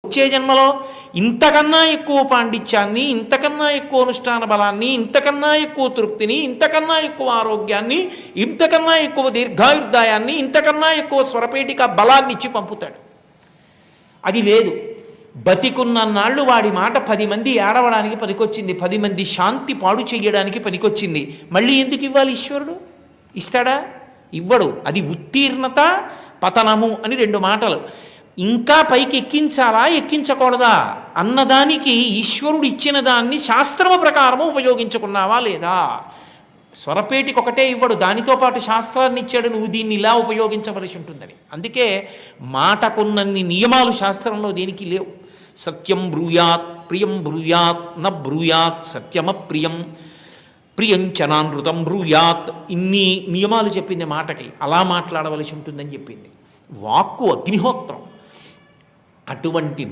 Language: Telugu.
వచ్చే జన్మలో ఇంతకన్నా ఎక్కువ పాండిత్యాన్ని, ఇంతకన్నా ఎక్కువ అనుష్ఠాన బలాన్ని, ఇంతకన్నా ఎక్కువ తృప్తిని, ఇంతకన్నా ఎక్కువ ఆరోగ్యాన్ని, ఇంతకన్నా ఎక్కువ దీర్ఘాయుర్దాయాన్ని, ఇంతకన్నా ఎక్కువ స్వరపేటిక బలాన్ని ఇచ్చి పంపుతాడు. అది లేదు. బతికున్న నాళ్ళు వాడి మాట 10 మంది ఏడవడానికి పనికొచ్చింది, 10 మంది శాంతి పాడు చెయ్యడానికి పనికొచ్చింది. మళ్ళీ ఎందుకు ఇవ్వాలి ఈశ్వరుడు? ఇస్తాడా? ఇవ్వడు. అది ఉత్తీర్ణత, పతనము అని 2 మాటలు. ఇంకా పైకి ఎక్కించాలా ఎక్కించకూడదా అన్నదానికి ఈశ్వరుడు ఇచ్చిన దాన్ని శాస్త్రము ప్రకారము ఉపయోగించుకున్నావా లేదా? స్వరపేటికి ఒకటే ఇవ్వడు, దానితో పాటు శాస్త్రాన్ని ఇచ్చాడు, నువ్వు దీన్ని ఇలా ఉపయోగించవలసి ఉంటుందని. అందుకే మాటకున్నన్ని నియమాలు శాస్త్రంలో దేనికి లేవు. సత్యం బ్రూయాత్, ప్రియం బ్రూయాత్, న బ్రూయాత్ సత్యమప్రియం, ప్రియంచనానృతం బ్రూయాత్. ఇన్ని నియమాలు చెప్పింది మాటకి. అలా మాట్లాడవలసి ఉంటుందని చెప్పింది. వాక్కు అగ్నిహోత్రం. అటువంటి